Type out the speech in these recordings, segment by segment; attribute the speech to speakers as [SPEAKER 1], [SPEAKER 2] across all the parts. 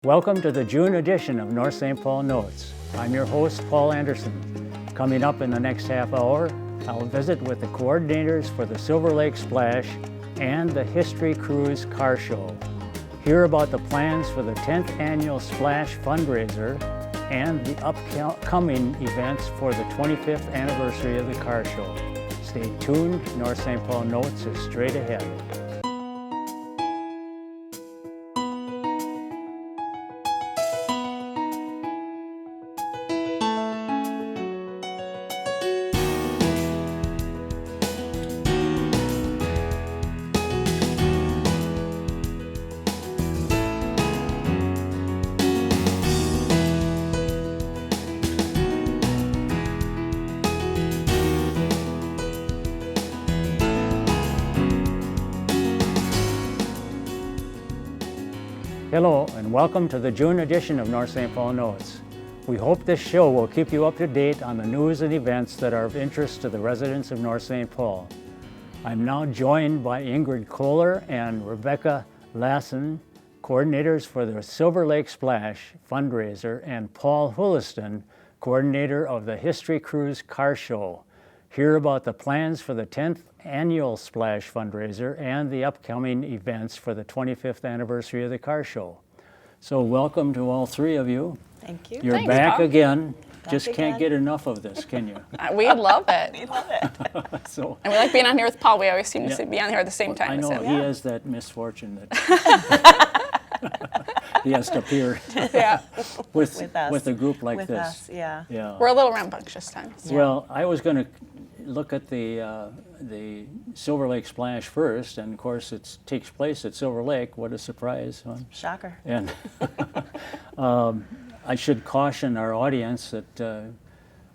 [SPEAKER 1] Welcome to the June edition of North St. Paul Notes. I'm your host, Paul Anderson. Coming up in the next half hour, I'll visit with the coordinators for the Silver Lake Splash and the History Cruze car show. Hear about the plans for the 10th annual Splash fundraiser and the upcoming events for the 25th anniversary of the car show. Stay tuned, North St. Paul Notes is straight ahead. Hello and welcome to the June edition of North St. Paul Notes. We hope this show will keep you up to date on the news and events that are of interest to the residents of North St. Paul. I'm now joined by Ingrid Kohler and Rebecca Lassen, coordinators for the Silver Lake Splash fundraiser, and Paul Hulliston, coordinator of the History Cruze car show. Hear about the plans for the 10th annual Splash fundraiser and the upcoming events for the 25th anniversary of the car show. So welcome to all three of you.
[SPEAKER 2] Thank you.
[SPEAKER 1] You're
[SPEAKER 3] Thanks,
[SPEAKER 1] back
[SPEAKER 3] Paul.
[SPEAKER 1] again.
[SPEAKER 2] Back
[SPEAKER 1] Just can't
[SPEAKER 2] again.
[SPEAKER 1] get enough of this, can you?
[SPEAKER 3] We love it.
[SPEAKER 2] We love it.
[SPEAKER 1] So
[SPEAKER 3] And we like being on here with Paul. We always seem
[SPEAKER 1] Yeah.
[SPEAKER 3] to be on here at the same time
[SPEAKER 1] I
[SPEAKER 3] as
[SPEAKER 1] know
[SPEAKER 3] him.
[SPEAKER 1] he has that misfortune that he has to appear
[SPEAKER 3] Yeah.
[SPEAKER 1] with
[SPEAKER 2] us.
[SPEAKER 1] a group like
[SPEAKER 2] With
[SPEAKER 1] this.
[SPEAKER 2] us, yeah.
[SPEAKER 1] Yeah.
[SPEAKER 3] We're a little rambunctious times.
[SPEAKER 1] Well, I was going to look at the Silver Lake Splash first, and of course it takes place at Silver Lake. What a surprise! Huh?
[SPEAKER 2] Shocker.
[SPEAKER 1] And I should caution our audience that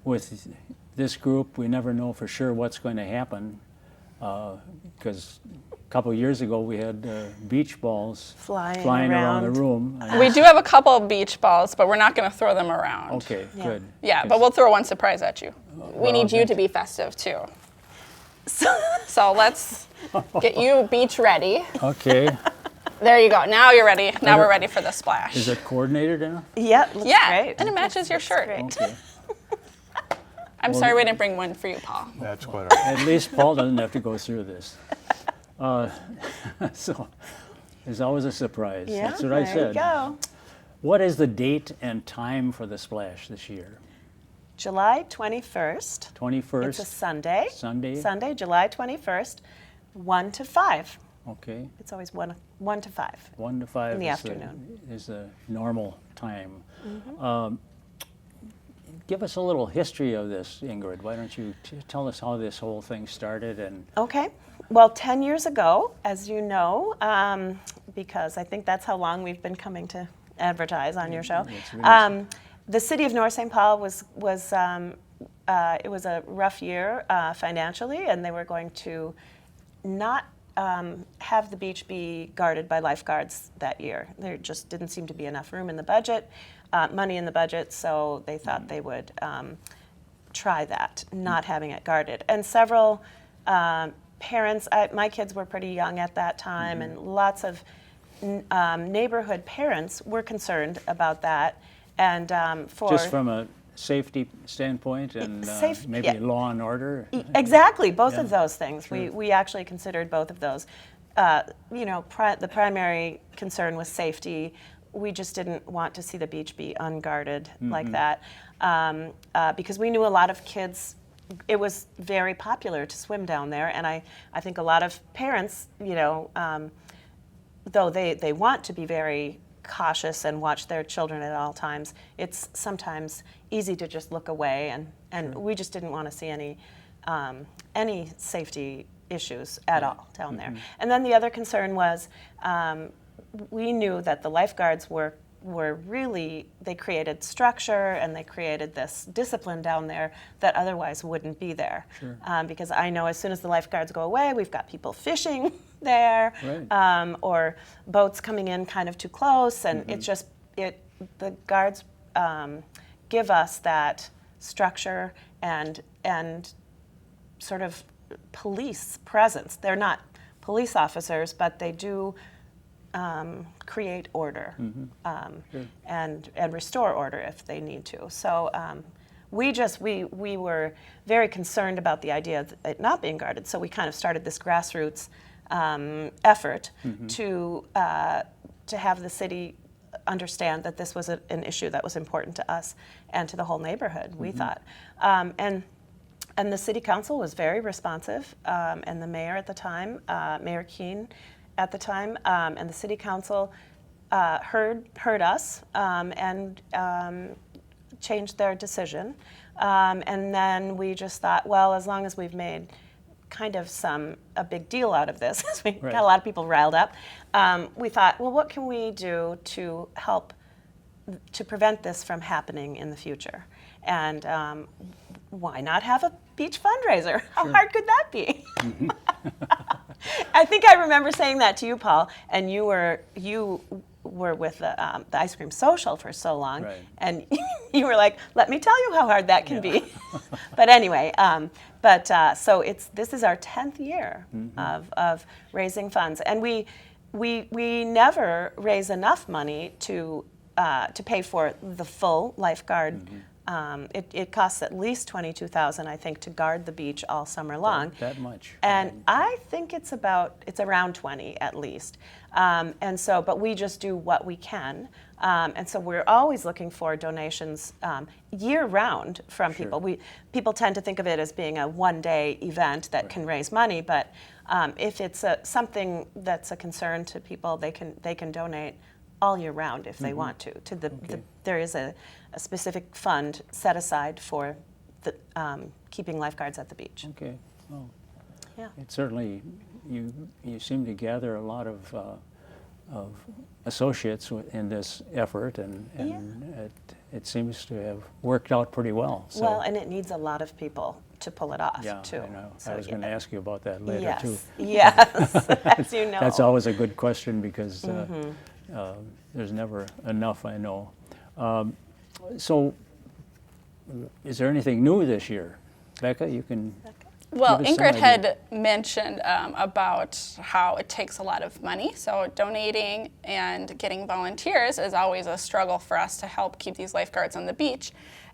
[SPEAKER 1] with this group, we never know for sure what's going to happen, because a couple of years ago we had beach balls
[SPEAKER 2] Flying
[SPEAKER 1] around the
[SPEAKER 2] around.
[SPEAKER 1] room.
[SPEAKER 3] We do have a couple of beach balls, but we're not going to throw them around.
[SPEAKER 1] Okay,
[SPEAKER 2] Yeah.
[SPEAKER 1] good.
[SPEAKER 3] Yeah, but we'll throw one surprise at you. We need you
[SPEAKER 1] then-
[SPEAKER 3] to be festive too. So let's get you beach ready.
[SPEAKER 1] Okay.
[SPEAKER 3] There you go. Now you're ready. Now we're ready for the splash.
[SPEAKER 1] Is it coordinated enough?
[SPEAKER 2] Yeah, looks
[SPEAKER 3] Yeah,
[SPEAKER 2] great.
[SPEAKER 3] and it matches your shirt.
[SPEAKER 2] Great.
[SPEAKER 1] Okay.
[SPEAKER 3] I'm sorry we didn't bring one for you, Paul.
[SPEAKER 4] That's quite all right.
[SPEAKER 1] At least Paul doesn't have to go through this. So there's always a surprise.
[SPEAKER 2] Yeah,
[SPEAKER 1] That's what I
[SPEAKER 2] there
[SPEAKER 1] said.
[SPEAKER 2] you go.
[SPEAKER 1] What is the date and time for the splash this year?
[SPEAKER 2] July 21st.
[SPEAKER 1] 21st?
[SPEAKER 2] It's a Sunday.
[SPEAKER 1] Sunday?
[SPEAKER 2] Sunday, July 21st, 1 to 5.
[SPEAKER 1] Okay.
[SPEAKER 2] It's always 1 to 5.
[SPEAKER 1] 1 to 5
[SPEAKER 2] In the
[SPEAKER 1] is
[SPEAKER 2] afternoon.
[SPEAKER 1] is the normal time.
[SPEAKER 2] Mm-hmm.
[SPEAKER 1] Give us a little history of this, Ingrid. Why don't you tell us how this whole thing started? And
[SPEAKER 2] Okay. Well, 10 years ago, as you know, because I think that's how long we've been coming to advertise on your show.
[SPEAKER 1] That's really
[SPEAKER 2] The city of North St. Paul was it was a rough year financially, and they were going to not have the beach be guarded by lifeguards that year. There just didn't seem to be enough room in the budget, money in the budget, so they thought they would try that, not having it guarded. And several parents, my kids were pretty young at that time, and lots of neighborhood parents were concerned about that. And for
[SPEAKER 1] just from a safety standpoint and maybe
[SPEAKER 2] yeah.
[SPEAKER 1] law and order?
[SPEAKER 2] Exactly, both
[SPEAKER 1] Yeah,
[SPEAKER 2] of those things.
[SPEAKER 1] sure.
[SPEAKER 2] We actually considered both of those. The primary concern was safety. We just didn't want to see the beach be unguarded like that because we knew a lot of kids. It was very popular to swim down there, and I think a lot of parents, though they want to be very cautious and watch their children at all times, it's sometimes easy to just look away, and we just didn't want to see any safety issues at all down there. And then the other concern was we knew that the lifeguards were really, they created structure and they created this discipline down there that otherwise wouldn't be there.
[SPEAKER 1] Sure.
[SPEAKER 2] Because I know as soon as the lifeguards go away, we've got people fishing there,
[SPEAKER 1] Right.
[SPEAKER 2] or boats coming in kind of too close, and it's just, the guards give us that structure and sort of police presence. They're not police officers, but they do create order and restore order if they need to. So we were very concerned about the idea of it not being guarded. So we kind of started this grassroots effort to have the city understand that this was an issue that was important to us and to the whole neighborhood, we thought. And the city council was very responsive, and the mayor at the time, Mayor Keene at the time, and the city council heard us and changed their decision. And then we just thought, well, as long as we've made kind of a big deal out of this, we got a lot of people riled up, we thought, well, what can we do to help to prevent this from happening in the future? And why not have a beach fundraiser? How hard could that be? I think I remember saying that to you, Paul, and you were with the ice cream social for so long, and you were like, "Let me tell you how hard that can be." But anyway, so this is our 10th year of raising funds, and we never raise enough money to pay for the full lifeguard. It costs at least $22,000, I think, to guard the beach all summer long.
[SPEAKER 1] That much.
[SPEAKER 2] And I think it's around 20 at least. But we just do what we can. And so we're always looking for donations year round from people. People tend to think of it as being a one-day event that can raise money, but if it's something that's a concern to people, they can donate all year round if they want to. There is a specific fund set aside for the keeping lifeguards at the beach.
[SPEAKER 1] Okay. Well,
[SPEAKER 2] yeah.
[SPEAKER 1] It certainly you seem to gather a lot of associates in this effort, and it seems to have worked out pretty well. So.
[SPEAKER 2] Well, and it needs a lot of people to pull it off too.
[SPEAKER 1] I know. So I was going to ask you about that later
[SPEAKER 2] yes.
[SPEAKER 1] too.
[SPEAKER 2] Yes, as you know.
[SPEAKER 1] That's always a good question because there's never enough, I know. So, is there anything new this year? Becca, you can...
[SPEAKER 3] Well, Ingrid had mentioned about how it takes a lot of money, so donating and getting volunteers is always a struggle for us to help keep these lifeguards on the beach.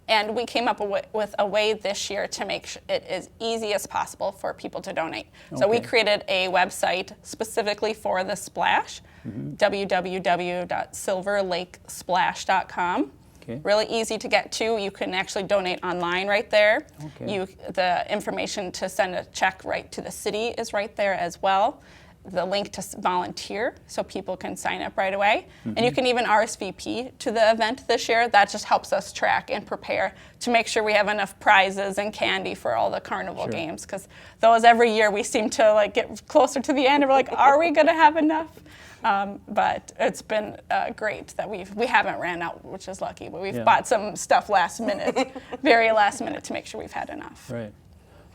[SPEAKER 3] And we came up with a way this year to make it as easy as possible for people to donate. So we created a website specifically for the splash, www.silverlakesplash.com.
[SPEAKER 1] Okay.
[SPEAKER 3] Really easy to get to. You can actually donate online right there.
[SPEAKER 1] Okay.
[SPEAKER 3] The information to send a check right to the city is right there as well. The link to volunteer so people can sign up right away. And you can even RSVP to the event this year. That just helps us track and prepare to make sure we have enough prizes and candy for all the carnival games, because those every year we seem to get closer to the end and we're like, are we going to have enough? But it's been great that we haven't ran out, which is lucky, but we've bought some stuff last minute, very last minute, to make sure we've had enough.
[SPEAKER 1] Right.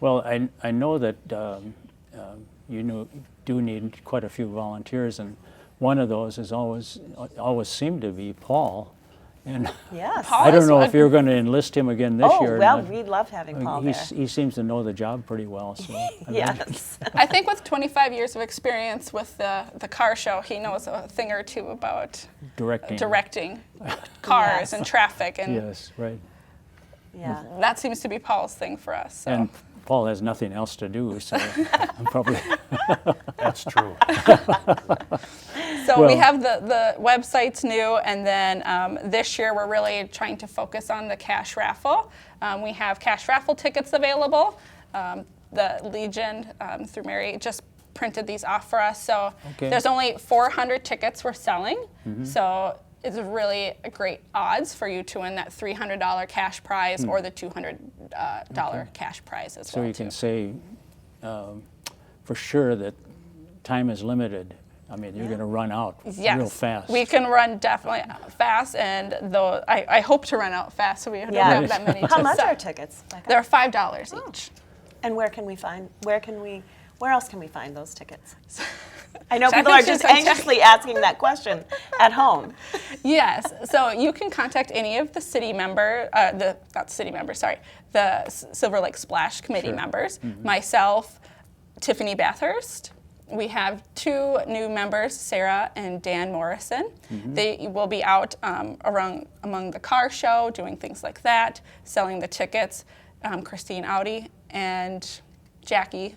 [SPEAKER 1] Well, I know that you do need quite a few volunteers, and one of those is always seemed to be Paul. And
[SPEAKER 2] yes.
[SPEAKER 1] I don't know if you're going to enlist him again this year.
[SPEAKER 2] Oh, well, we love having Paul there.
[SPEAKER 1] He seems to know the job pretty well. So
[SPEAKER 2] yes.
[SPEAKER 3] I think with 25 years of experience with the car show, he knows a thing or two about directing cars and traffic. And
[SPEAKER 1] yes, right.
[SPEAKER 2] Yeah.
[SPEAKER 3] That seems to be Paul's thing for us. So.
[SPEAKER 1] And Paul has nothing else to do, so I'm probably...
[SPEAKER 4] That's true.
[SPEAKER 3] So we have the website's new, and then this year we're really trying to focus on the cash raffle. We have cash raffle tickets available. The Legion, through Mary, just printed these off for us. So there's only 400 tickets we're selling. So it's really great odds for you to win that $300 cash prize or the $200 cash prize as well.
[SPEAKER 1] So you can say for sure that time is limited. I mean, you're going to run out real fast.
[SPEAKER 3] We can run definitely fast, and though I hope to run out fast, so we don't have that many.
[SPEAKER 2] How much are tickets?
[SPEAKER 3] They're $5 each.
[SPEAKER 2] And where else can we find those tickets? I know people are just anxiously asking that question at home.
[SPEAKER 3] Yes, so you can contact any of the city member, the Silver Lake Splash Committee members, myself, Tiffany Bathurst, We have 2 new members, Sarah and Dan Morrison. They will be out around among the car show, doing things like that, selling the tickets. Christine Audi and Jackie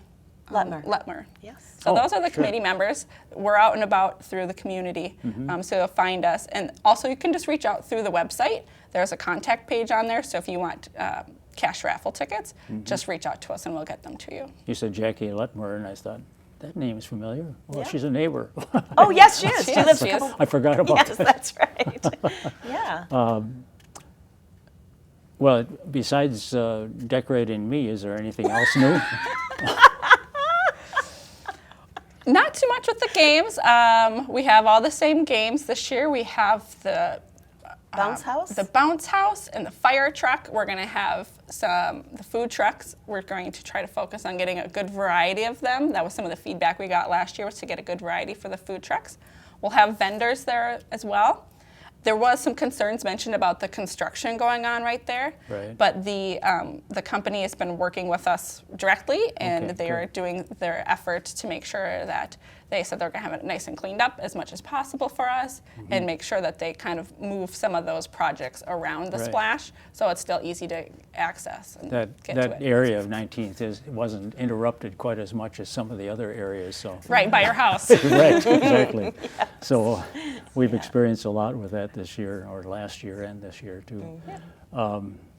[SPEAKER 3] Letmer.
[SPEAKER 2] Yes.
[SPEAKER 3] So those are the
[SPEAKER 1] sure.
[SPEAKER 3] committee members. We're out and about through the community, so you'll find us. And also you can just reach out through the website. There's a contact page on there, so if you want cash raffle tickets, just reach out to us and we'll get them to you.
[SPEAKER 1] You said Jackie Letmer, and I thought, that name is familiar. Well,
[SPEAKER 2] Yeah.
[SPEAKER 1] she's a neighbor.
[SPEAKER 2] Oh, yes, she is.
[SPEAKER 3] She
[SPEAKER 2] She
[SPEAKER 3] is.
[SPEAKER 2] lives a
[SPEAKER 3] She is.
[SPEAKER 2] couple.
[SPEAKER 1] I forgot about
[SPEAKER 2] Yes,
[SPEAKER 1] that.
[SPEAKER 2] that's right. Yeah.
[SPEAKER 1] Well, besides decorating me, is there anything else new?
[SPEAKER 3] Not too much with the games. We have all the same games this year. We have the
[SPEAKER 2] Bounce house?
[SPEAKER 3] the bounce house and the fire truck. We're going to have the food trucks. We're going to try to focus on getting a good variety of them. That was some of the feedback we got last year, was to get a good variety for the food trucks. We'll have vendors there as well. There was some concerns mentioned about the construction going on right there,
[SPEAKER 1] Right.
[SPEAKER 3] but the company has been working with us directly, and
[SPEAKER 1] Okay,
[SPEAKER 3] they are
[SPEAKER 1] good.
[SPEAKER 3] doing their effort to make sure that they said they're going to have it nice and cleaned up as much as possible for us, and make sure that they kind of move some of those projects around the
[SPEAKER 1] Right.
[SPEAKER 3] splash, so it's still easy to access and get to
[SPEAKER 1] That
[SPEAKER 3] it.
[SPEAKER 1] area of 19th wasn't interrupted quite as much as some of the other areas, so.
[SPEAKER 3] Right by your house.
[SPEAKER 1] Right, exactly. So we've experienced a lot with that this year, or last year and this year too.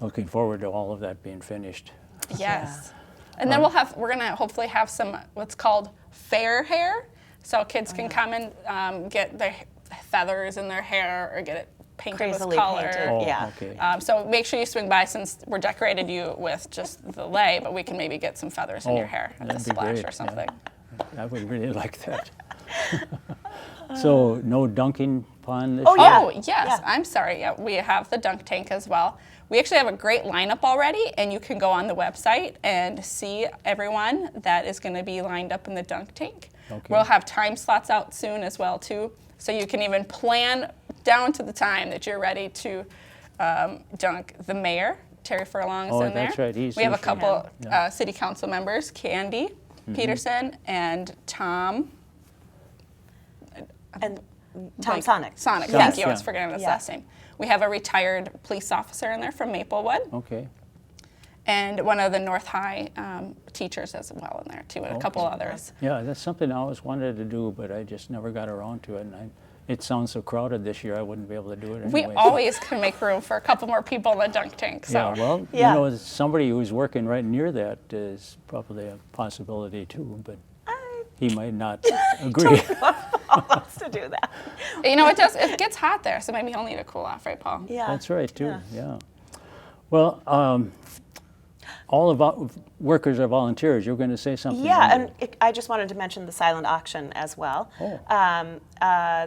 [SPEAKER 1] Looking forward to all of that being finished.
[SPEAKER 3] Yes. And then we're going to hopefully have some what's called fair hair. So kids can come and get their feathers in their hair or get it painted
[SPEAKER 2] Crazily
[SPEAKER 3] with color.
[SPEAKER 2] painted.
[SPEAKER 1] Oh,
[SPEAKER 2] Yeah.
[SPEAKER 1] okay.
[SPEAKER 3] So make sure you swing by, since we're decorated you with just the lei, but we can maybe get some feathers in your hair at the
[SPEAKER 1] that'd be
[SPEAKER 3] splash
[SPEAKER 1] great,
[SPEAKER 3] or something.
[SPEAKER 1] I would really like that. So no dunking pond this
[SPEAKER 2] Oh,
[SPEAKER 1] year?
[SPEAKER 2] yeah.
[SPEAKER 3] Oh, yes.
[SPEAKER 2] Yeah.
[SPEAKER 3] I'm sorry. Yeah, we have the dunk tank as well. We actually have a great lineup already, and you can go on the website and see everyone that is going to be lined up in the dunk tank.
[SPEAKER 1] Okay.
[SPEAKER 3] We'll have time slots out soon as well, too, so you can even plan down to the time that you're ready to dunk the mayor. Terry Furlong's
[SPEAKER 1] Oh,
[SPEAKER 3] in there.
[SPEAKER 1] that's right. He's
[SPEAKER 3] We have a
[SPEAKER 1] usually-
[SPEAKER 3] couple
[SPEAKER 1] Yeah.
[SPEAKER 3] city council members, Candy Peterson and Tom.
[SPEAKER 2] And Tom
[SPEAKER 3] Like,
[SPEAKER 2] Sonic.
[SPEAKER 3] Sonic,
[SPEAKER 1] Yes.
[SPEAKER 3] thank you. I was
[SPEAKER 1] Yeah.
[SPEAKER 3] forgetting his
[SPEAKER 2] Yeah.
[SPEAKER 3] last name. We have a retired police officer in there from Maplewood,
[SPEAKER 1] Okay.
[SPEAKER 3] and one of the North High teachers as well in there too, and a couple others.
[SPEAKER 1] Yeah, that's something I always wanted to do, but I just never got around to it. And it sounds so crowded this year, I wouldn't be able to do it anyway.
[SPEAKER 3] We always can make room for a couple more people in the dunk tank. So
[SPEAKER 1] Yeah, well,
[SPEAKER 2] Yeah.
[SPEAKER 1] you know, somebody who's working right near that is probably a possibility too, but he might not agree.
[SPEAKER 2] Wants to do that.
[SPEAKER 3] you know, it gets hot there, so maybe he'll need a cool off, right, Paul?
[SPEAKER 2] Yeah.
[SPEAKER 1] That's right too,
[SPEAKER 2] Yeah.
[SPEAKER 1] yeah. Well, all of workers are volunteers. You're going to say something.
[SPEAKER 2] Yeah,
[SPEAKER 1] didn't
[SPEAKER 2] and I just wanted to mention the silent auction as well.
[SPEAKER 1] Oh.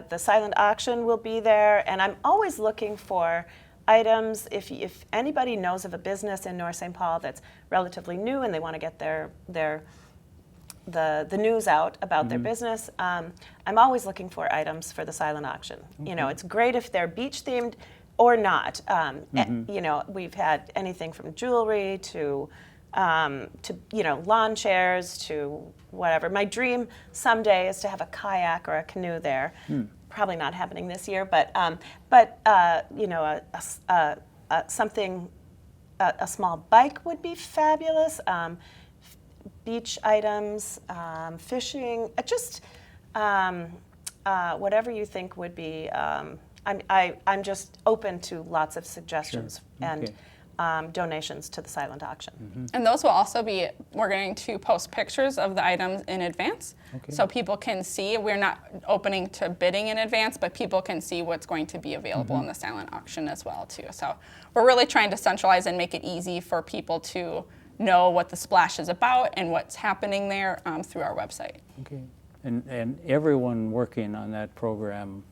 [SPEAKER 2] The silent auction will be there, and I'm always looking for items. If anybody knows of a business in North St. Paul that's relatively new and they want to get the news out about their business, I'm always looking for items for the silent auction. You know, it's great if they're beach themed or not. You know, we've had anything from jewelry to you know, lawn chairs to whatever. My dream someday is to have a kayak or a canoe there. Probably not happening this year, but you know, something, a small bike would be fabulous. Beach items, fishing, just whatever you think would be. I'm just open to lots of suggestions and donations to the silent auction.
[SPEAKER 3] And those will also be, we're going to post pictures of the items in advance, so people can see. We're not opening to bidding in advance, but people can see what's going to be available in the silent auction as well too. So we're really trying to centralize and make it easy for people to know what the splash is about and what's happening there through our website.
[SPEAKER 1] Okay. And everyone working on that program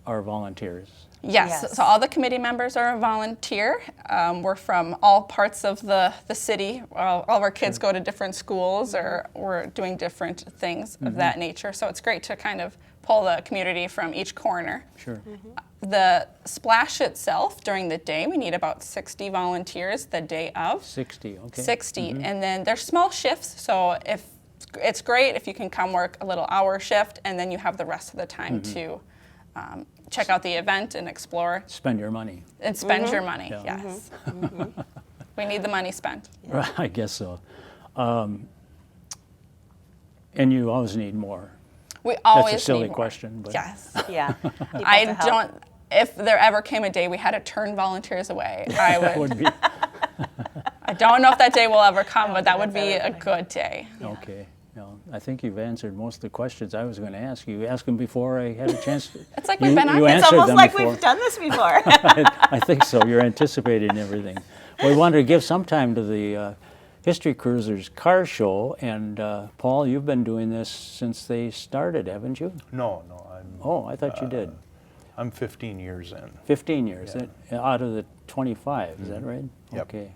[SPEAKER 1] are volunteers.
[SPEAKER 3] Yes.
[SPEAKER 2] Yes.
[SPEAKER 3] So all the committee members are a volunteer. We're from all parts of the city. All of our kids go to different schools, or we're doing different things of that nature. So it's great to kind of pull the community from each corner.
[SPEAKER 1] Sure.
[SPEAKER 3] The splash itself, during the day, we need about 60 volunteers the day of.
[SPEAKER 1] 60, okay.
[SPEAKER 3] 60. And then there's small shifts, so if it's great if you can come work a little hour shift, and then you have the rest of the time to check out the event and explore.
[SPEAKER 1] Spend your money.
[SPEAKER 3] And spend your money,
[SPEAKER 1] Yeah.
[SPEAKER 3] yes. We need the money spent.
[SPEAKER 1] Right, I guess so. And you always need more.
[SPEAKER 3] We always
[SPEAKER 1] That's a silly
[SPEAKER 3] need more.
[SPEAKER 1] question, but
[SPEAKER 3] Yes.
[SPEAKER 2] Yeah. People
[SPEAKER 3] I
[SPEAKER 2] to help.
[SPEAKER 3] don't, if there ever came a day we had to turn volunteers away, I
[SPEAKER 1] that
[SPEAKER 3] would.
[SPEAKER 1] would be
[SPEAKER 3] I don't know if that day will ever come, but that
[SPEAKER 2] think
[SPEAKER 3] would be
[SPEAKER 2] that's
[SPEAKER 3] a
[SPEAKER 2] ever
[SPEAKER 3] good day.
[SPEAKER 1] okay. No, I think you've answered most of the questions I was going to ask you. You asked them before I had a chance.
[SPEAKER 3] It's like we've been on
[SPEAKER 1] you
[SPEAKER 3] this.
[SPEAKER 2] It's
[SPEAKER 1] answered
[SPEAKER 2] almost
[SPEAKER 1] them
[SPEAKER 2] like
[SPEAKER 1] before.
[SPEAKER 2] we've done this before.
[SPEAKER 1] I think so. You're anticipating everything. Well, we wanted to give some time to the History Cruisers car show, and Paul, you've been doing this since they started, haven't you?
[SPEAKER 4] No,
[SPEAKER 1] Oh, I thought you did.
[SPEAKER 4] I'm 15 years in.
[SPEAKER 1] 15 years
[SPEAKER 4] Yeah.
[SPEAKER 1] out of the 25, is that right?
[SPEAKER 4] Yep.
[SPEAKER 1] Okay.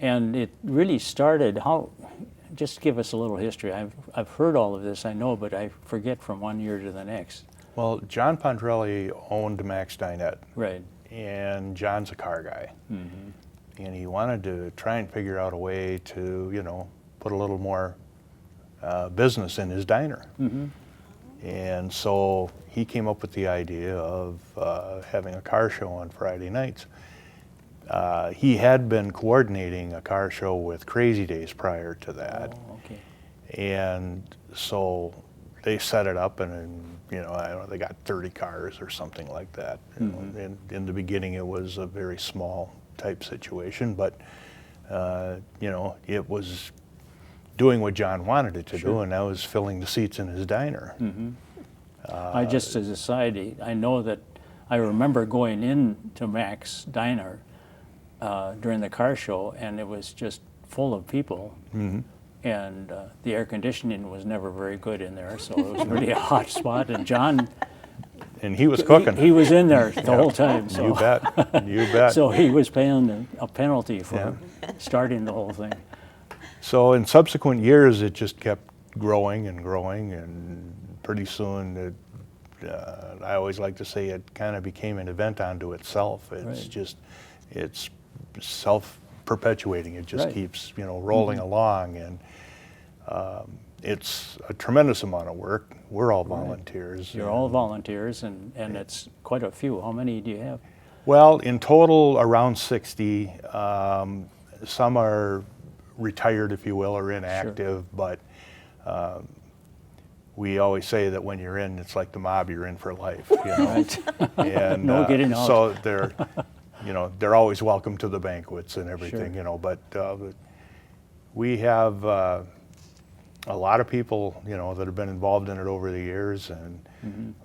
[SPEAKER 1] And it really started, how, just give us a little history. I've heard all of this, I know, but I forget from one year to the next.
[SPEAKER 4] Well, John Pondrelli owned Max Dinette,
[SPEAKER 1] Right.
[SPEAKER 4] and John's a car guy. And he wanted to try and figure out a way to, you know, put a little more business in his diner. And so he came up with the idea of having a car show on Friday nights. He had been coordinating a car show with Crazy Days prior to that.
[SPEAKER 1] Oh, okay.
[SPEAKER 4] And so they set it up, and you know, I don't know, they got 30 cars or something like that. You know, and in the beginning, it was a very small type situation, but you know, it was doing what John wanted it to do, and that was filling the seats in his diner.
[SPEAKER 1] I just, as a side, I know that I remember going into Mac's Diner during the car show, and it was just full of people. And the air conditioning was never very good in there, so it was really a hot spot. And John,
[SPEAKER 4] And he was cooking.
[SPEAKER 1] he was in there the whole time. So.
[SPEAKER 4] You bet. You bet.
[SPEAKER 1] So he was paying a penalty for starting the whole thing.
[SPEAKER 4] So in subsequent years, it just kept growing and growing, and pretty soon, I always like to say it kind of became an event unto itself. It's
[SPEAKER 1] Right.
[SPEAKER 4] just, it's self-perpetuating. It just
[SPEAKER 1] Right.
[SPEAKER 4] keeps, you know, rolling along, and it's a tremendous amount of work. We're all volunteers.
[SPEAKER 1] You're all volunteers, and it's quite a few. How many do you have?
[SPEAKER 4] Well, in total, around 60. Some are retired, if you will, or inactive, but we always say that when you're in, it's like the mob, you're in for life, you know.
[SPEAKER 1] Right.
[SPEAKER 4] And
[SPEAKER 1] No getting out.
[SPEAKER 4] so they're, you know, they're always welcome to the banquets and everything,
[SPEAKER 1] Sure.
[SPEAKER 4] you know, but we have a lot of people, you know, that have been involved in it over the years, and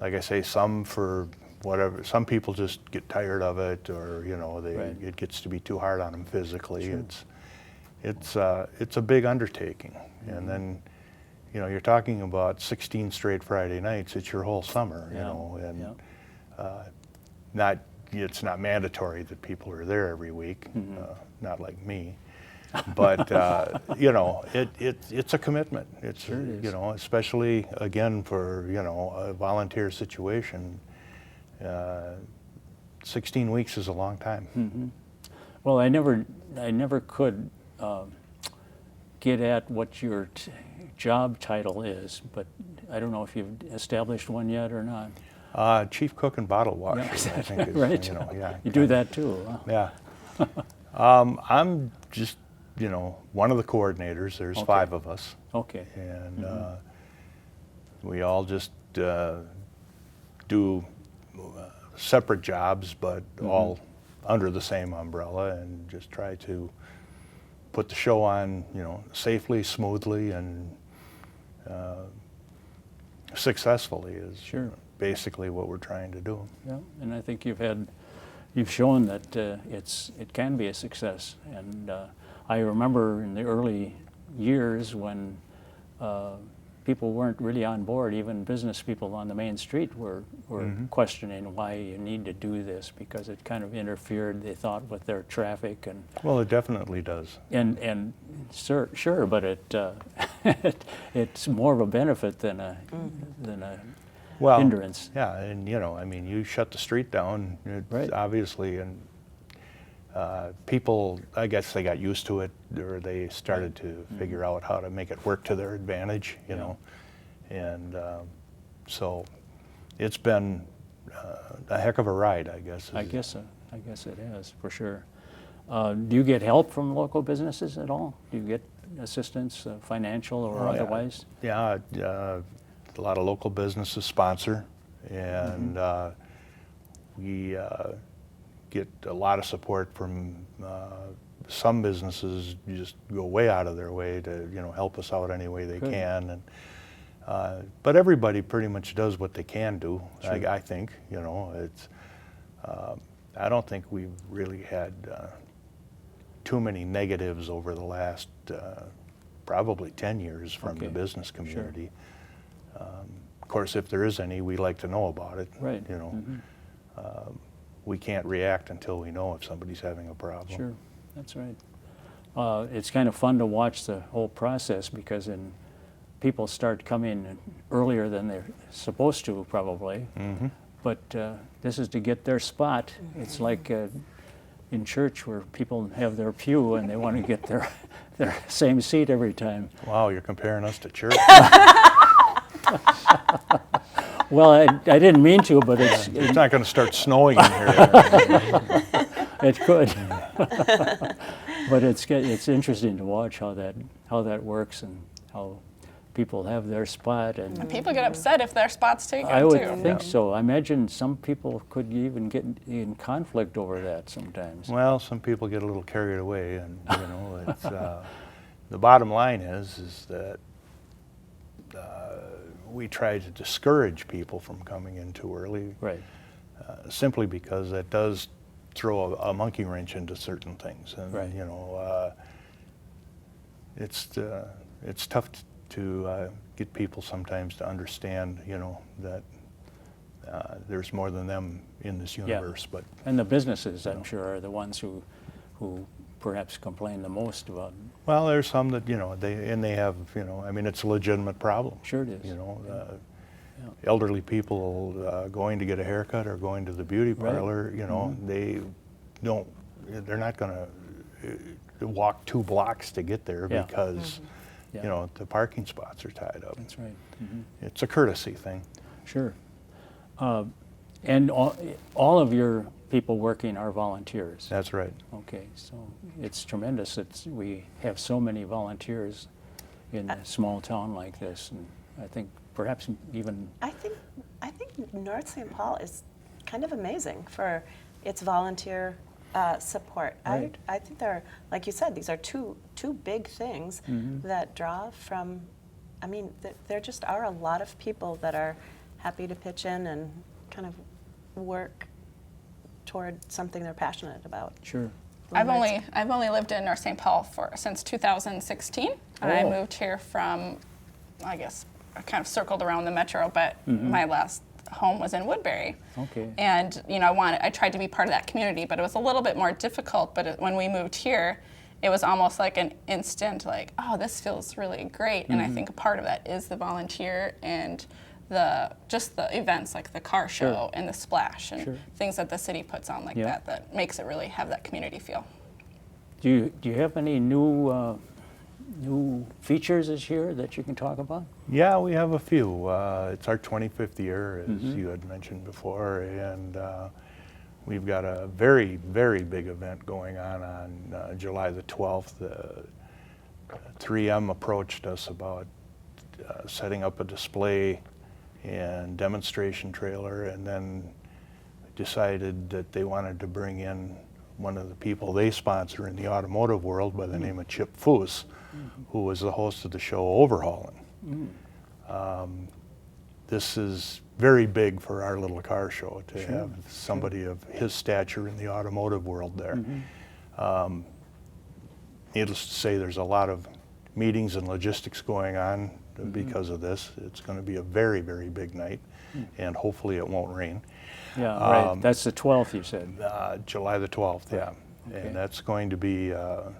[SPEAKER 4] like I say, some for whatever, some people just get tired of it, or, you know,
[SPEAKER 1] Right.
[SPEAKER 4] it gets to be too hard on them physically. It's a big undertaking, and then, you know, you're talking about 16 straight Friday nights. It's your whole summer, you
[SPEAKER 1] Yeah,
[SPEAKER 4] know, and
[SPEAKER 1] yeah.
[SPEAKER 4] it's not mandatory that people are there every week, not like me, but you know, it's a commitment. It's
[SPEAKER 1] Sure it is.
[SPEAKER 4] you know, especially again for, you know, a volunteer situation. 16 weeks is a long time.
[SPEAKER 1] Well, I never could get at what your job title is, but I don't know if you've established one yet or not.
[SPEAKER 4] Chief cook and bottle washer,
[SPEAKER 1] Yeah.
[SPEAKER 4] I think is,
[SPEAKER 1] Right.
[SPEAKER 4] you know, yeah.
[SPEAKER 1] You do that too, huh?
[SPEAKER 4] Yeah. I'm just, you know, one of the coordinators. There's
[SPEAKER 1] Okay.
[SPEAKER 4] 5 of us,
[SPEAKER 1] Okay.
[SPEAKER 4] and we all just do separate jobs, but all under the same umbrella, and just try to put the show on, you know, safely, smoothly, and successfully is
[SPEAKER 1] Sure.
[SPEAKER 4] basically what we're trying to do.
[SPEAKER 1] Yeah, and I think you've shown that it can be a success. And I remember in the early years when people weren't really on board, even business people on the main street were questioning why you need to do this, because it kind of interfered, they thought, with their traffic and
[SPEAKER 4] Well, it definitely does.
[SPEAKER 1] sure, but it's more of a benefit than a
[SPEAKER 4] Well,
[SPEAKER 1] hindrance.
[SPEAKER 4] yeah, and you know, I mean, you shut the street down, it's
[SPEAKER 1] Right.
[SPEAKER 4] obviously, and People, I guess they got used to it, or they started to figure out how to make it work to their advantage, you know. And so it's been a heck of a ride, I guess.
[SPEAKER 1] I guess it is, for sure. Do you get help from local businesses at all? Do you get assistance, financial or otherwise?
[SPEAKER 4] Yeah, a lot of local businesses sponsor, and we get a lot of support from some businesses. Just go way out of their way to help us out any way they can, and but everybody pretty much does what they can do. Sure. I think it's. I don't think we've really had too many negatives over the last probably 10 years from the business community. Sure. Of course, if there is any, we like to know about it.
[SPEAKER 1] Right.
[SPEAKER 4] We can't react until we know if somebody's having a problem.
[SPEAKER 1] Sure, that's right. It's kind of fun to watch the whole process, because people start coming earlier than they're supposed to, probably. But this is to get their spot. It's like in church where people have their pew and they want to get their same seat every time.
[SPEAKER 4] Wow, you're comparing us to church.
[SPEAKER 1] Well, I didn't mean to, but it's
[SPEAKER 4] not going to start snowing in here.
[SPEAKER 1] It could. But it's interesting to watch how that works, and how people have their spot, and
[SPEAKER 3] people get upset if their spot's taken too.
[SPEAKER 1] I would think so. I imagine some people could even get in conflict over that sometimes.
[SPEAKER 4] Well, some people get a little carried away, and it's the bottom line is that we try to discourage people from coming in too early,
[SPEAKER 1] right?
[SPEAKER 4] Simply because that does throw a monkey wrench into certain things, and
[SPEAKER 1] right.
[SPEAKER 4] It's tough to get people sometimes to understand, that there's more than them in this universe. But
[SPEAKER 1] and the businesses, I'm sure, are the ones who perhaps complain the most about.
[SPEAKER 4] Well, there's some that they have, I mean, it's a legitimate problem.
[SPEAKER 1] Sure it is.
[SPEAKER 4] Elderly people going to get a haircut or going to the beauty parlor, they're not going to walk 2 blocks to get there because the parking spots are tied up.
[SPEAKER 1] That's right.
[SPEAKER 4] It's a courtesy thing.
[SPEAKER 1] Sure. And all of your people working are volunteers.
[SPEAKER 4] That's right.
[SPEAKER 1] Okay, so it's tremendous that we have so many volunteers in a small town like this, and I think perhaps even.
[SPEAKER 2] I think North St. Paul is kind of amazing for its volunteer support.
[SPEAKER 1] Right.
[SPEAKER 2] I think like you said, these are two big things that draw from. I mean, there just are a lot of people that are happy to pitch in and kind of work toward something they're passionate about.
[SPEAKER 1] Sure.
[SPEAKER 3] I've only lived in North St. Paul since 2016. I moved here from, I guess, I kind of circled around the metro, but my last home was in Woodbury.
[SPEAKER 1] Okay.
[SPEAKER 3] And I tried to be part of that community, but it was a little bit more difficult. But when we moved here, it was almost like an instant, like, oh, this feels really great. And I think a part of that is the volunteer and just the events like the car show and the splash and things that the city puts on like that makes it really have that community feel.
[SPEAKER 1] Do you have any new features this year that you can talk about?
[SPEAKER 4] Yeah, we have a few. It's our 25th year, as you had mentioned before, and we've got a very, very big event going on July the 12th. 3M approached us about setting up a display and demonstration trailer, and then decided that they wanted to bring in one of the people they sponsor in the automotive world by the name of Chip Foose, who was the host of the show Overhauling. This is very big for our little car show to have somebody of his stature in the automotive world there. Needless to say, there's a lot of meetings and logistics going on because of this. It's going to be a very, very big night, and hopefully it won't rain.
[SPEAKER 1] Yeah, right. That's the 12th, you said.
[SPEAKER 4] July the 12th, yeah.
[SPEAKER 1] Okay.
[SPEAKER 4] And that's going to be a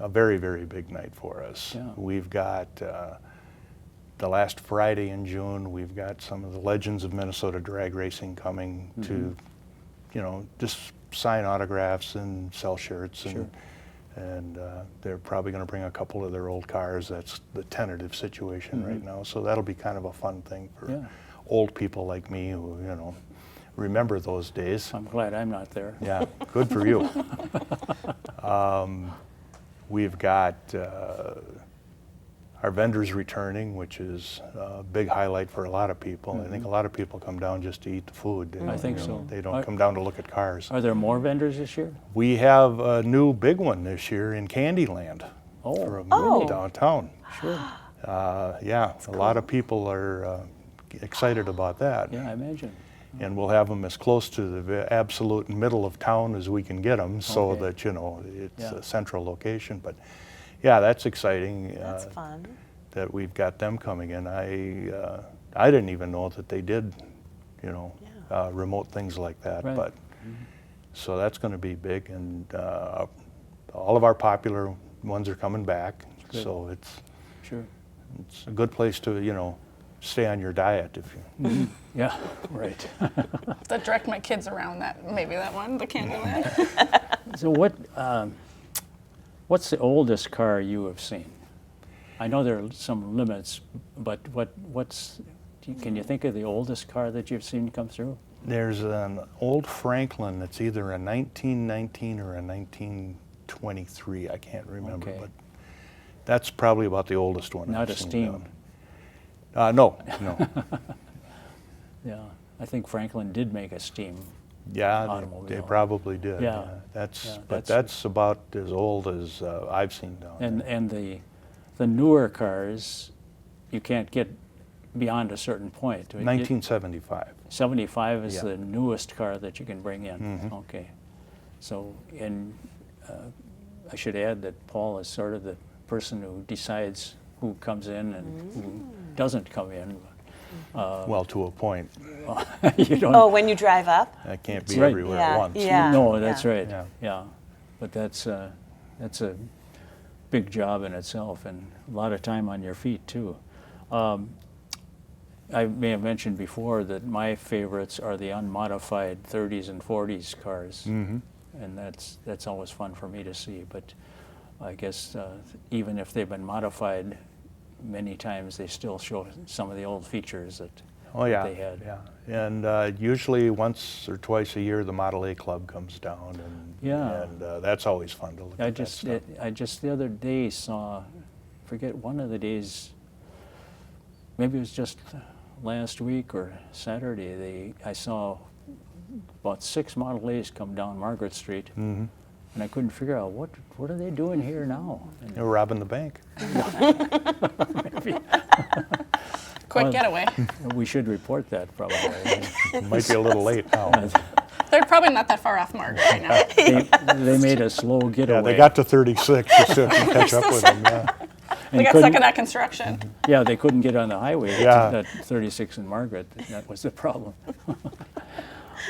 [SPEAKER 4] very, very big night for us.
[SPEAKER 1] Yeah.
[SPEAKER 4] We've got the last Friday in June, we've got some of the legends of Minnesota drag racing coming to, just sign autographs and sell shirts,
[SPEAKER 1] Sure.
[SPEAKER 4] and they're probably going to bring a couple of their old cars. That's the tentative situation right now. So that'll be kind of a fun thing for
[SPEAKER 1] Yeah.
[SPEAKER 4] old people like me who, you know, remember those days.
[SPEAKER 1] I'm glad I'm not there.
[SPEAKER 4] Yeah, good for you. We've got our vendors returning, which is a big highlight for a lot of people. I think a lot of people come down just to eat the food.
[SPEAKER 1] I think so.
[SPEAKER 4] They don't come down to look at cars.
[SPEAKER 1] Are there more vendors this year?
[SPEAKER 4] We have a new big one this year in Candyland from
[SPEAKER 2] Oh.
[SPEAKER 4] downtown.
[SPEAKER 1] Sure.
[SPEAKER 4] Yeah, a lot of people are excited about that.
[SPEAKER 1] Yeah, I imagine.
[SPEAKER 4] And we'll have them as close to the absolute middle of town as we can get them, so
[SPEAKER 1] Okay.
[SPEAKER 4] that, you know, it's
[SPEAKER 1] Yeah.
[SPEAKER 4] a central location. But yeah, that's exciting.
[SPEAKER 2] That's fun.
[SPEAKER 4] That we've got them coming in. I didn't even know that they did, you know, remote things like that.
[SPEAKER 1] Right.
[SPEAKER 4] But so that's going to be big, and all of our popular ones are coming back.
[SPEAKER 1] Good.
[SPEAKER 4] So it's
[SPEAKER 1] Sure.
[SPEAKER 4] a good place to, you know, stay on your diet if you.
[SPEAKER 1] Yeah, right.
[SPEAKER 3] To direct my kids around that, maybe that one, the Candyland.
[SPEAKER 1] So what's the oldest car you have seen? I know there are some limits, but can you think of the oldest car that you've seen come through?
[SPEAKER 4] There's an old Franklin that's either a 1919 or a 1923. I can't remember,
[SPEAKER 1] Okay.
[SPEAKER 4] but that's probably about the oldest one.
[SPEAKER 1] Not
[SPEAKER 4] I've
[SPEAKER 1] a
[SPEAKER 4] seen
[SPEAKER 1] steam.
[SPEAKER 4] down. No.
[SPEAKER 1] Yeah, I think Franklin did make a steam.
[SPEAKER 4] Yeah, they
[SPEAKER 1] Automobile.
[SPEAKER 4] probably did.
[SPEAKER 1] Yeah.
[SPEAKER 4] But that's about as old as I've seen down there.
[SPEAKER 1] And the newer cars, you can't get beyond a certain point.
[SPEAKER 4] 1975.
[SPEAKER 1] 75 is
[SPEAKER 4] Yeah.
[SPEAKER 1] the newest car that you can bring in.
[SPEAKER 4] Mhm.
[SPEAKER 1] Okay. So, and I should add that Paul is sort of the person who decides who comes in and who doesn't come in.
[SPEAKER 4] Well, to a point.
[SPEAKER 1] You don't.
[SPEAKER 2] Oh, when you drive up?
[SPEAKER 4] I can't be
[SPEAKER 1] That's right.
[SPEAKER 4] everywhere
[SPEAKER 2] Yeah,
[SPEAKER 4] at once.
[SPEAKER 2] yeah.
[SPEAKER 1] No, that's
[SPEAKER 2] yeah.
[SPEAKER 1] right.
[SPEAKER 4] Yeah.
[SPEAKER 1] Yeah. But that's a big job in itself, and a lot of time on your feet too. I may have mentioned before that my favorites are the unmodified 30s and 40s cars, and that's always fun for me to see. But I guess even if they've been modified many times, they still show some of the old features that
[SPEAKER 4] Oh, yeah.
[SPEAKER 1] they had.
[SPEAKER 4] Yeah. And usually once or twice a year, the Model A Club comes down, and,
[SPEAKER 1] Yeah.
[SPEAKER 4] and that's always fun to look
[SPEAKER 1] I
[SPEAKER 4] at that
[SPEAKER 1] just
[SPEAKER 4] stuff.
[SPEAKER 1] I just the other day saw, forget one of the days, maybe it was just last week or Saturday. I saw about 6 Model A's come down Margaret Street, and I couldn't figure out what are they doing here now. And
[SPEAKER 4] They were robbing the bank.
[SPEAKER 3] Quick
[SPEAKER 1] Well,
[SPEAKER 3] getaway.
[SPEAKER 1] we should report that probably.
[SPEAKER 4] It might be a little late now.
[SPEAKER 3] They're probably not that far off Margaret right now.
[SPEAKER 1] they made a slow getaway.
[SPEAKER 4] Yeah, they got to 36 just so you can catch up with them. Yeah.
[SPEAKER 3] They
[SPEAKER 1] and
[SPEAKER 3] got
[SPEAKER 1] couldn't-
[SPEAKER 3] stuck in that construction.
[SPEAKER 1] Yeah, they couldn't get on the highway.
[SPEAKER 4] Yeah.
[SPEAKER 1] That 36 in Margaret. That was the problem.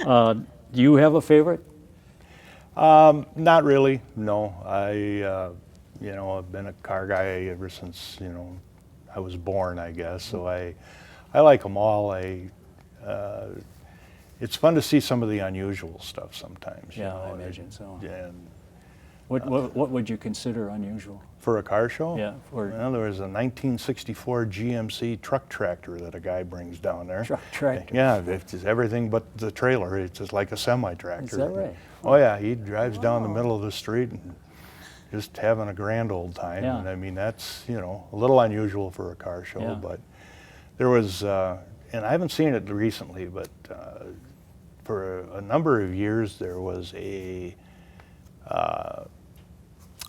[SPEAKER 1] Do you have a favorite?
[SPEAKER 4] Not really, no. You know, I've been a car guy ever since, you know, I was born, I guess. So I like them all. It's fun to see some of the unusual stuff sometimes. you
[SPEAKER 1] Yeah,
[SPEAKER 4] know,
[SPEAKER 1] I imagine so.
[SPEAKER 4] And
[SPEAKER 1] What would you consider unusual?
[SPEAKER 4] for a car show?
[SPEAKER 1] Yeah, for
[SPEAKER 4] Well, there was a 1964 GMC truck tractor that a guy brings down there.
[SPEAKER 1] truck tractor.
[SPEAKER 4] Yeah, it's just everything but the trailer. It's just like a semi-tractor.
[SPEAKER 1] Is that right?
[SPEAKER 4] Oh yeah, he drives down the middle of the street and just having a grand old time.
[SPEAKER 1] Yeah.
[SPEAKER 4] And I mean, that's, you know, a little unusual for a car show,
[SPEAKER 1] Yeah.
[SPEAKER 4] but there was, and I haven't seen it recently, but for a number of years there was a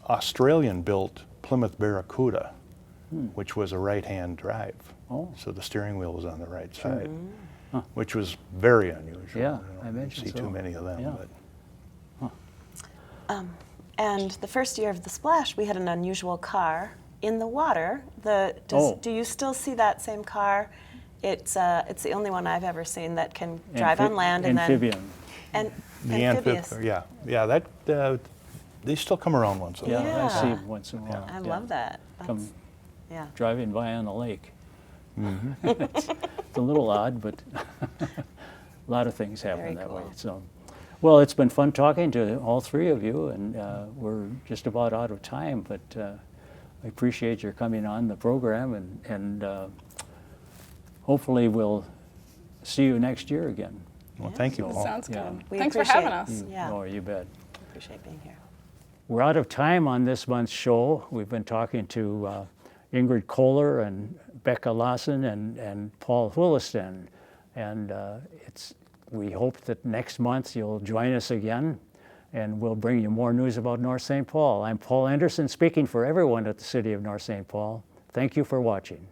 [SPEAKER 4] Australian-built Plymouth Barracuda, which was a right-hand drive.
[SPEAKER 1] Oh.
[SPEAKER 4] So the steering wheel was on the right side,
[SPEAKER 1] Huh.
[SPEAKER 4] which was very unusual.
[SPEAKER 1] Yeah,
[SPEAKER 4] You
[SPEAKER 1] I
[SPEAKER 4] don't
[SPEAKER 1] imagine
[SPEAKER 4] see
[SPEAKER 1] so.
[SPEAKER 4] too many of them.
[SPEAKER 1] Yeah.
[SPEAKER 4] But
[SPEAKER 2] And the first year of the Splash, we had an unusual car in the water.
[SPEAKER 1] Oh.
[SPEAKER 2] Do you still see that same car? It's the only one I've ever seen that can drive on land and
[SPEAKER 1] amphibian.
[SPEAKER 2] then
[SPEAKER 4] the
[SPEAKER 2] amphibious.
[SPEAKER 4] yeah, that they still come around once in a
[SPEAKER 1] Yeah,
[SPEAKER 4] while.
[SPEAKER 1] I see
[SPEAKER 2] Yeah.
[SPEAKER 1] them once in a while.
[SPEAKER 2] I
[SPEAKER 1] Yeah.
[SPEAKER 2] love that.
[SPEAKER 1] Come
[SPEAKER 2] That's, yeah.
[SPEAKER 1] driving by on the lake. it's a little odd, but a lot of things happen
[SPEAKER 2] Very
[SPEAKER 1] that way.
[SPEAKER 2] cool.
[SPEAKER 1] So, Well, it's been fun talking to all three of you, and we're just about out of time, but I appreciate your coming on the program, and hopefully we'll see you next year again.
[SPEAKER 4] Well, thank you,
[SPEAKER 1] So,
[SPEAKER 4] Paul.
[SPEAKER 3] Sounds
[SPEAKER 1] yeah.
[SPEAKER 3] good.
[SPEAKER 2] We
[SPEAKER 3] Thanks for
[SPEAKER 2] appreciate
[SPEAKER 3] having
[SPEAKER 2] it.
[SPEAKER 3] us.
[SPEAKER 2] Yeah.
[SPEAKER 1] Oh, you bet.
[SPEAKER 2] Appreciate being here.
[SPEAKER 1] We're out of time on this month's show. We've been talking to Ingrid Kohler and Becca Lawson and Paul Williston. And we hope that next month you'll join us again, and we'll bring you more news about North St. Paul. I'm Paul Anderson, speaking for everyone at the City of North St. Paul. Thank you for watching.